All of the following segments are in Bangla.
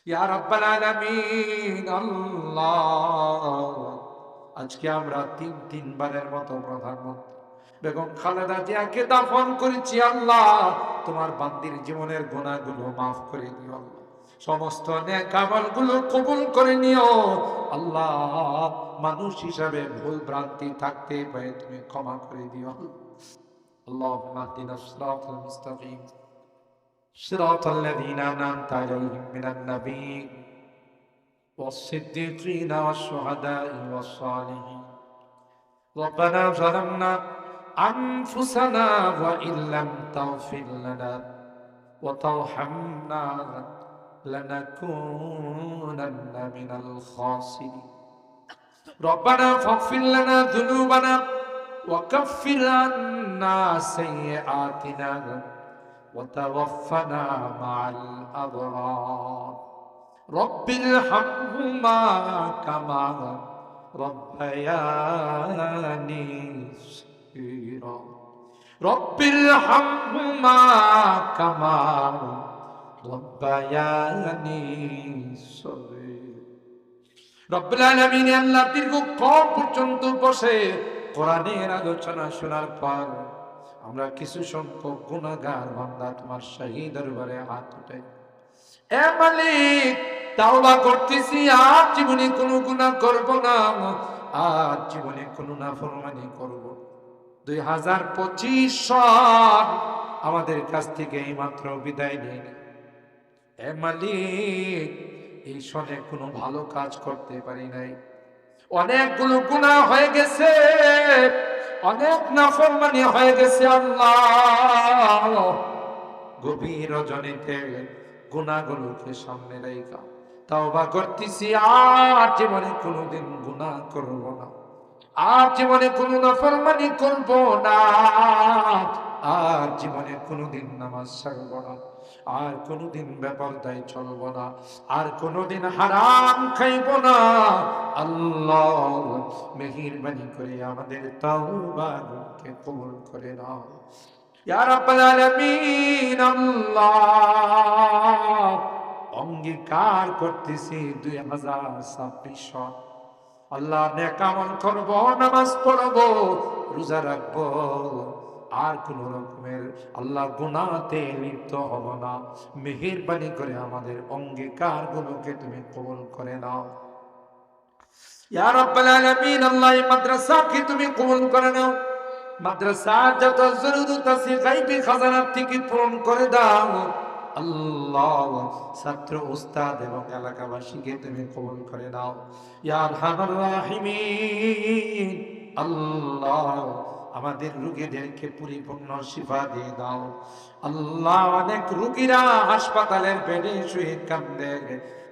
ইয়া রাব্বাল আলামিন আল্লাহ, আজকে আমরা তিনবারের মতো প্রধানমন্ত্রী বেগম খালেদা জিয়াকে দাফন করেছি। আল্লাহ, তোমার বান্দির জীবনের গুনাহগুলো মাফ করে দিও আল্লাহ, সমস্ত নেক আমলগুলো কবুল করে নিও আল্লাহ। মানুষ হিসাবে ভুল ভ্রান্তি থাকতে পারে, তুমি ক্ষমা করে দিও আল্লাহুম্মা ইহদিনাস সিরাতাল মুস্তাকিম সিরাতাল লাযীনা আন'আমতা আলাইহিম মিনান নাবিয়্যিন والصديقين والشهداء والصالحين. ربنا ظلمنا أنفسنا وإن لم تغفر لنا وترحمنا لنكونن من الخاسرين. ربنا فاغفر لنا ذنوبنا وكفر عنا سيئاتنا وتوفنا مع الأبرار. رب ارحمهما كما ربياني صغيرا. رب ارحمهما كما ربياني صغيرا. রব্বুল আলামিন আল্লাহ দীর্ঘক্ষণ পর্যন্ত বসে কোরআনের আলোচনা শোনার পর আমরা কিছু সংখ্যক গুনাহগার বান্দা তোমার শাহী দরবারে হাত উঠাই। এ মালিক, তাওবা করতেছি, আর জীবনে কোনো গুনাহ করব না, আর জীবনে কোনো নাফরমানি করব। 2025 সাল আমাদের কাছ থেকে এইমাত্র বিদায় নিয়ে নেয়। এ মালিক, এই সনে কোনো ভালো কাজ করতে পারি নাই, অনেকগুলো গুনাহ হয়ে গেছে, অনেক নাফরমানি হয়ে গেছে আল্লাহ। গভীর রজনীতে গুনাহগুলোকে সামনে রেখা তাওবা করতেছি, আর জীবনে কোনোদিন গুনাহ করব না, আর জীবনে কোনো নাফরমানি করব না, আর জীবনে কোনোদিন নামাজ ছাড়ব না, আর কোনোদিন বেপরদায় চলব না, আর কোনোদিন হারাম খাইব না। আল্লাহ, মেহেরবানি করে আমাদের তাওবাকে কবুল করে নাও ইয়া রাব্বাল আলামিন। আল্লাহ, অঙ্গীকার করতেছি 2026 সাল আল্লাহ নেক আমল করব, নামাজ পড়ব, রোজা রাখব, আর কোন রকমের আল্লাহ গুনাহতে লিপ্ত হব না। মেহেরবানি করে আমাদের অঙ্গীকার গুলোকে তুমি কবুল করে নাও ইয়া রাব্বাল আলামিন। আল্লাহ, এই মাদ্রাসাকে তুমি কবুল করে নাও, মাদ্রাসার যত জরুরত আছে গায়বী খাজানার থেকে পূরণ করে দাও আল্লাহ। ছাত্র, উস্তাদ এবং এলাকাবাসীকে তুমি কবুল করে নাও ইয়া আরহামার রাহিমিন। আল্লাহ, আমাদের রোগীদেরকে পরিপূর্ণ শিফা দিয়ে দাও আল্লাহ। অনেক রোগীরা হাসপাতালের বেডে শুয়ে কান্দে,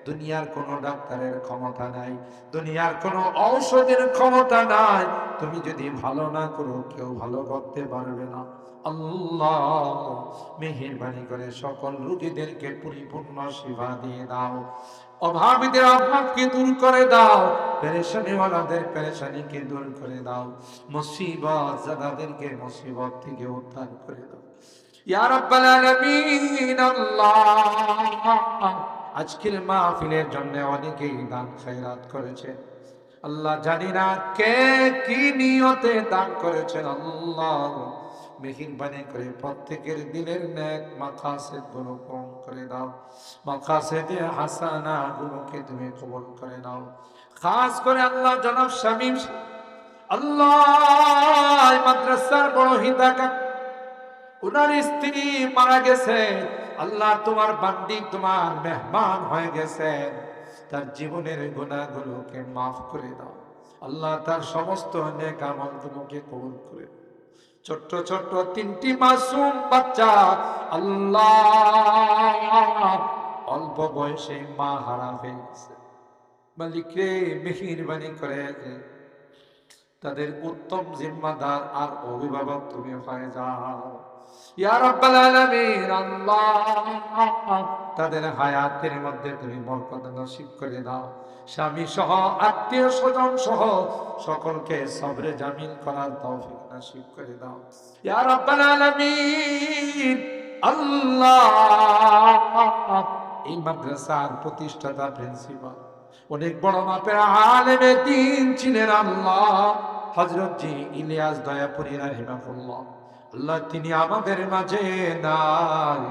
দুনিয়ার কোনো ডাক্তারের ক্ষমতা নাই, দুনিয়ার কোনো ঔষধের ক্ষমতা নাই, তুমি যদি ভালো না করো কেউ ভালো করতে পারবে না আল্লাহ। মেহেরবানি করে সকল রোগীদেরকে পরিপূর্ণ সেবা দিয়ে দাও, অভাবীদের অভাবকে দূর করে দাও, পেরেশানিওয়ালাদের পেরেশানিকে দূর করে দাও, মুসিবত জাদাদেরকে মুসিবত থেকে উদ্ধার করে দাও ইয়া রাব্বাল আলামিন। আল্লাহ, আজকের মাহফিলের জন্য অনেকেই দান খয়রাত করেছে আল্লাহ, জানি না কে কি নিয়তে দান করেছেন আল্লাহ। মেহেরবানি করে প্রত্যেকের দিলের নেক মাকাসিদ গুলো পূরণ করে দাও, মাকাসিদে হাসানা গুলোকে তুমি কবুল করে নাও। খাস করে আল্লাহ জনাব শামীম আল্লাহ, মাদ্রাসার বড় হিতাকাঙ্ক্ষী, উনার স্ত্রী মারা গেছে আল্লাহ, তোমার বান্দি তোমার মেহমান হয়ে গেছে, তার জীবনের গুনাহগুলোকে মাফ করে দাও আল্লাহ, তার সমস্ত নেক আমলগুলোকে কবুল করে। ছোট্ট ছোট্ট 3টি মাসুম বাচ্চা আল্লাহ, অল্প বয়সে মা হারা হয়ে গেছে, মালিক রে মেহেরবানি করে তাদের উত্তম জিম্মাদার আর অভিভাবক তুমি হয়ে যাও ইয়া রাব্বাল আলামিন। আল্লাহ, তাদের হায়াতের মধ্যে তুমি বরকত নসিব করে দাও, স্বামী সহ আত্মীয় স্বজন সহ সকলকে সবরে জামিল করার তৌফিক নসিব করে দাও ইয়া রাব্বাল আলামিন। আল্লাহ, এই মাদ্রাসার প্রতিষ্ঠাতা প্রিন্সিপাল, অনেক বড় মাপের আলেমে দ্বীন ছিলেন আল্লাহ হযরত জি ইলিয়াস দয়াপুরী রাহিমাহুল্লাহ। আল্লাহ তিনি আমাদের মাঝে নাই,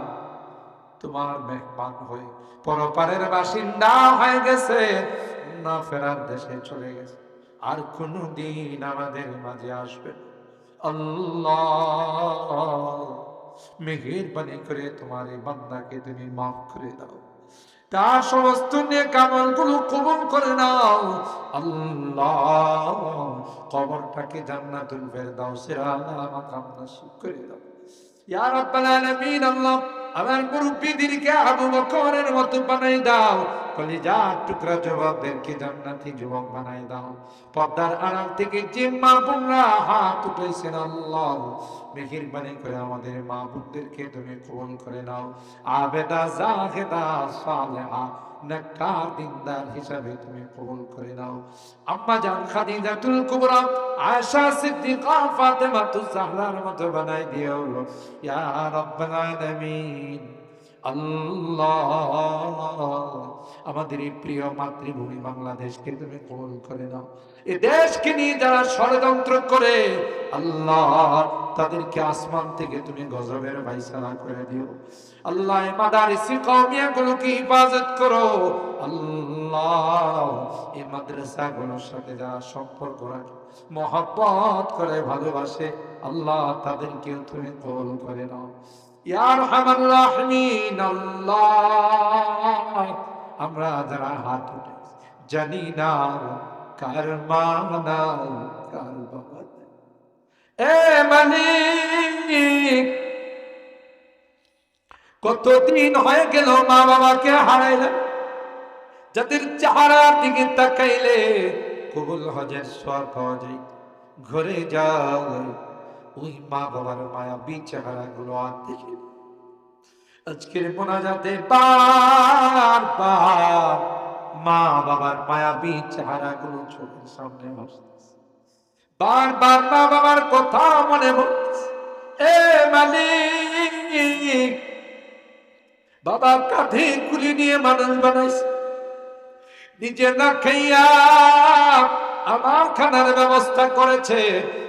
তোমার মেহমান হয়ে পরপারের বাসিন্দা হয়ে গেছে, না ফেরার দেশে চলে গেছে, আর কোনদিন আমাদের মাঝে আসবে না। আল্লাহ মেহেরবানি করে তোমার এই বান্দাকে তুমি মাফ করে দাও, তার সমস্ত নেক আমলগুলো কবুল করে নাও। আল্লাহ কবরটাকে জান্নাতুল ফেরদাউসের আলা মাকাম নসিব করে দাও ইয়া রাব্বাল আলামিন। আল্লাহ আমার মুরব্বিদেরকে আবু বকরের মতো বানাই দাও, কলিজার টুকরা যুবকদেরকে জান্নাতি যুবক বানাই দাও। পর্দার আড়াল থেকে যে মা বোনরা হাত উঠাইছেন আল্লাহ মেহেরবানি করে আমাদের মা বোনদেরকে তুমি কবুল করে নাও, আবেদা জাহেদা সালেহা নেককার দিনদার হিসাবে তুমি কবুল করে নাও। আম্মা জান খাদিজাতুল কুবরা আয়েশা সিদ্দিকা ফাতেমাতুজ জাহরার মতো বানাই দিও ইয়া রাব্বাল আলামিন। আল্লাহ আমাদের এই প্রিয় মাতৃভূমি বাংলাদেশকে তুমি কবুল করে নাও। এই দেশকে নিয়ে যারা ষড়যন্ত্র করে আল্লাহ তাদেরকে আসমান থেকে তুমি গজবের ফায়সালা করে দিও। আল্লাহ এই মাদারিসি কওমিয়াগুলোকে হিফাজত করো। আল্লাহ এই মাদ্রাসাগুলোর সাথে যারা সম্পর্ক রাখে, মহব্বত করে, ভালোবাসে, আল্লাহ তাদেরকেও তুমি কবুল করে নাও ইয়া আরহামার রাহিমিন। আল্লাহ আমরা যারা হাত উঠে জানি না কার মা নাই কার বাবা নাই, এ মালিক কতদিন হয়ে গেল মা বাবাকে হারাইলাম, যাদের চেহারার দিকে তাকাইলে কবুল হজের সওয়াব পাওয়া যায়, ঘরে যায় ওই মা বাবার মায়াবী চেহারা গুলো আর দেখি। আজকের মোনাজাতে বারবার মা বাবার মায়াবী চেহারা গুলো চোখের সামনে আসতেছে, বারবার মা বাবার কথা মনে পড়ছে। এ মালিক বাবা কাঁধে কুলি নিয়ে মানুষ বানাইছে, নিজে না খাইয়া আমার খানার ব্যবস্থা করেছে,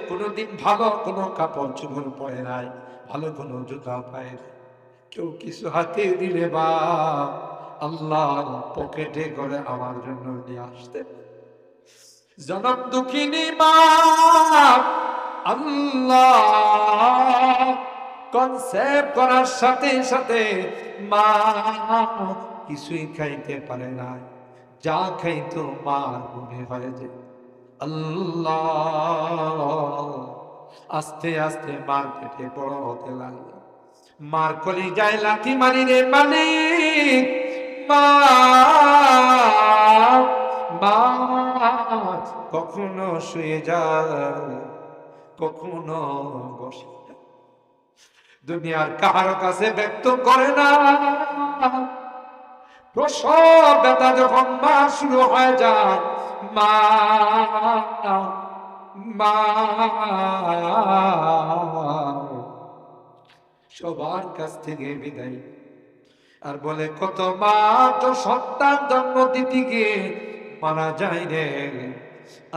কোনোদিন ভালো কোনো কাপড় চোপড় পরে নাই, ভালো কোনো জুতা পায় নাই, কেউ কিছু হাতে দিলে বা আল্লাহ পকেটে করে আমার জন্য নিয়ে আসতে। জনম দুঃখিনী মা আল্লাহ কনসেপ্ট করার সাথে সাথে মা কিছুই খাইতে পারে না, যা খাইতো মার মনে হয় যে আল্লাহ আস্তে আস্তে মার পেটে বড় হতে লাগলো, মার কলিজায় লাথি মারি রে মালিক। মা মা কখনো শুয়ে যায়, কখনো বসে, দুনিয়ার কারো কাছে ব্যক্ত করে না। প্রসব ব্যথা যখন মা শুরু হয়ে যায়, মা মা সবার কাছ থেকে বিদায়, আর বলে কত মা তো সন্তান জন্ম দিতে গিয়ে মারা যায় রে,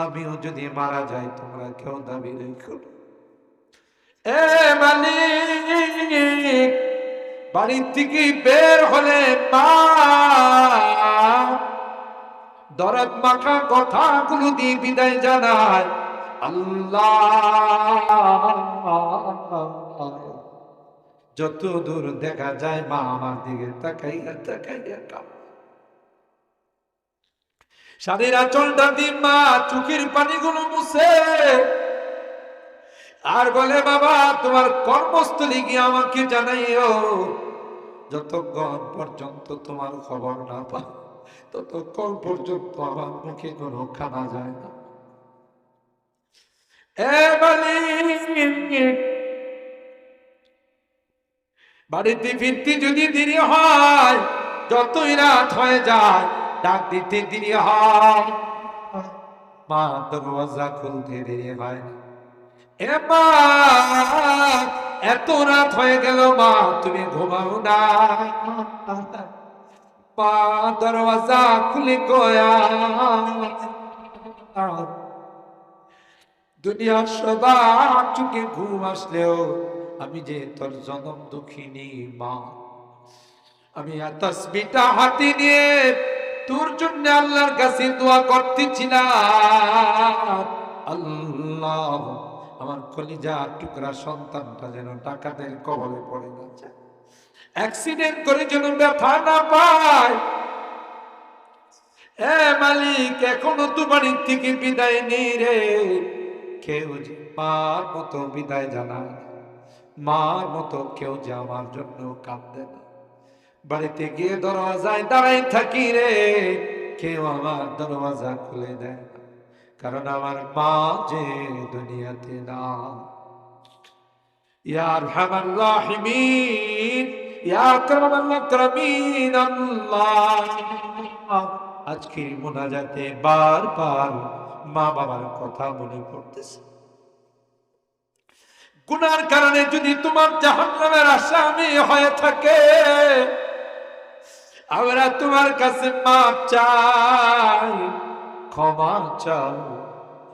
আমিও যদি মারা যাই তোমরা কেউ দাবি রেখো। এ মালিক বাড়ির থেকে বের হলে মা দরদ মাখা কথাগুলো দিয়ে বিদায় জানায়। আল্লাহ যত দূর দেখা যায় মা আমার দিকে তাকাইয়া তাকাইয়া কাঁদে, শাড়ির আঁচলটা দিয়ে মা চোখের পানিগুলো মুছে আর বলে বাবা তোমার কর্মস্থলে গিয়ে আমাকে জানাইও, যতক্ষণ পর্যন্ত তোমার খবর না পাই ততক্ষণ পর্যন্ত আমার মুখে কোনো খানা যায় না। বাড়িতে ফিরতে যদি দেরি হয়, যতই রাত হয়ে যায় ডাক দিতে দেরি হয়, মা দরওয়াজা খুলতে দেরি হয়। এত রাত হয়ে গেল মা তুমি ঘুমাও না, মা দরওয়াজা খুলে গয়া, দুনিয়ার সবার চোখে ঘুম আসলেও আমি যে তোর জনম দুঃখিনী মা, আমি তাসবিহটা হাতে নিয়ে তোর জন্য আল্লাহর কাছে দোয়া করতেছিলাম, আল্লাহ আমার কলিজা টুকরা সন্তানটা যেন ডাকাতের কবলে পড়ে না যায়, অ্যাক্সিডেন্ট করে যেন ব্যথা না পায়। এ মালিক, এখনো তো বাড়ির থেকে বিদায় নেই রে। কেউ যে মার মতো বিদায় জানায় না, মার মতো কেউ যে আমার জন্য কাঁদে না। বাড়িতে গিয়ে দরওয়াজায় দাঁড়াই থাকি রে, কেউ আমার দরওয়াজা খুলে দেয় না, কারণ আমার মা যে দুনিয়াতে না। ইয়া আরহামার রাহিমিন, ইয়া আকরামাল আকরামিন, আল্লাহ আজকের মুনাজাতে বারবার মা বাবার কথা মনে পড়তেছে। গুনার কারণে যদি তোমার জাহান্নামের আসামি হয়ে থাকে, আমরা তোমার কাছে মাপ চাই, ক্ষমা চাও।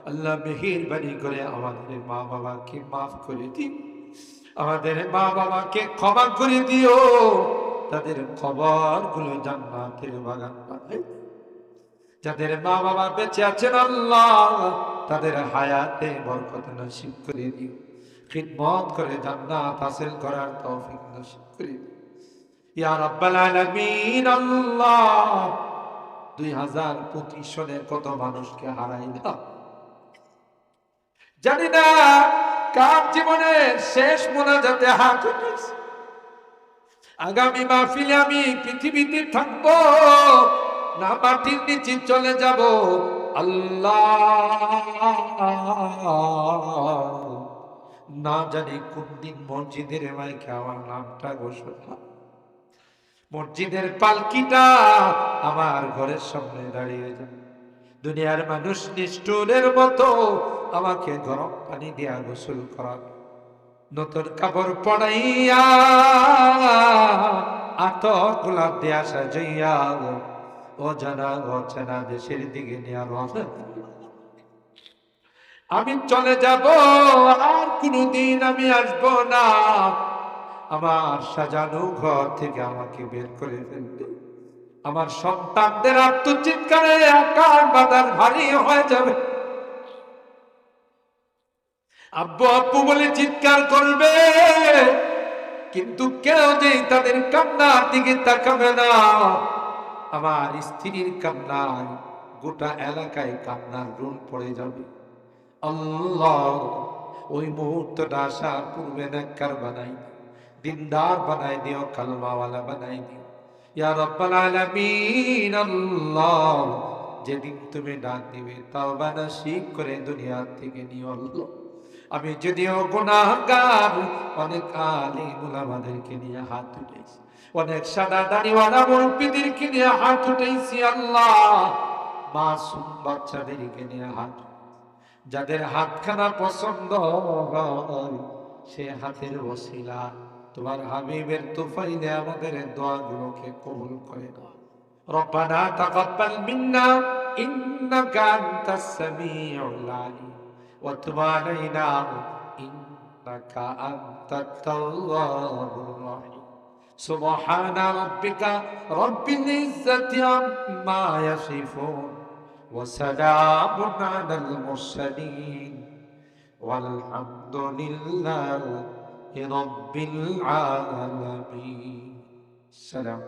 আল্লাহ মেহেরবানি করে আমাদের মা বাবাকে মাফ করে দিও, আমাদের মা বাবাকে ক্ষমা করে দিও, তাদের কবরগুলো জান্নাতের বাগান বানাই। যাদের মা বাবা বেঁচে আছেন আল্লাহ, তাদের হায়াতে বরকত নসিব করে দিও, খিদমত করে জান্নাত হাসিল করার তৌফিক নসিব করে দিও ইয়া রাব্বাল আলামিন। আল্লাহ 2025 সনে কত মানুষকে হারাইলাম, জানি না কার জীবনের শেষ মোনাজাতে হাত উঠেছে। আগামী মাহফিলে আমি পৃথিবীতে থাকবো না মাটির নিচে চলে যাব, আল্লাহ না জানি কোন দিন মসজিদের মাইকে আমার নামটা ঘোষণা, মসজিদের পালকিটা আমার ঘরের সামনে দাঁড়িয়ে যাবে। দুনিয়ার মানুষ নিষ্ঠুরের মতো আমাকে গরম পানি দিয়া গোসল করাবে, নতুন কাপড় পরাইয়া আতর গোলাপ দিয়া সাজাইয়া অজানা অচেনা দেশের দিকে নিয়ে রওনা। আমি চলে যাব, আর কোনদিন আমি আসব না। আমার সাজানো ঘর থেকে আমাকে বের করে ফেলবে, আমার সন্তানদের আত্মচিৎকারে আকাশ বাতাস ভারী হয়ে যাবে। আব্বু আব্বু বলে চিৎকার করবে, কিন্তু কেউ যে তাদের কান্নার দিকে তাকাবে না। আমার স্ত্রীর কান্নায় গোটা এলাকায় কান্নার রুল পড়ে যাবে। আল্লাহ ওই মুহূর্তটা আসার পূর্বে নেককার বানাই, দিনদার বানাই দিও, কালমাওয়ালা বানাই দিও ইয়া রাব্বাল আলামিন। আল্লাহ যেদিন তুমি ডাক দিবে তাওবা নসিব করে দুনিয়া থেকে নিও। আল্লাহ আমি যদিও গুনাহগার, অনেক আলিম উলামাদেরকে নিয়ে হাত উঠাইছি, অনেক সাদা দাড়িওয়ালা মুরব্বিদেরকে নিয়ে হাত উঠাইছি। আল্লাহ মাসুম বাচ্চাদেরকে নিয়ে হাত, যাদের হাতখানা পছন্দ হয় সে হাতের ওসিলা তোমার হাবিবের তুফাইলে আমাদের দোয়াগুলোকে কবুল করে নাও। রব্বানা তাকাব্বাল মিন্না ইন্নাকা আনতাস সামিউল আলিম ওয়া তুব আলাইনা ইন্নাকা আনতাত তাওয়াবুর রহিম। সুবহানা রাব্বিকা রাব্বিল ইজ্জাতি আম্মা ইয়াসিফুন ওয়া সালামুন আলাল মুরসালিন ওয়ালহামদুলিল্লাহি রাব্বিল আলামিন। সালাম।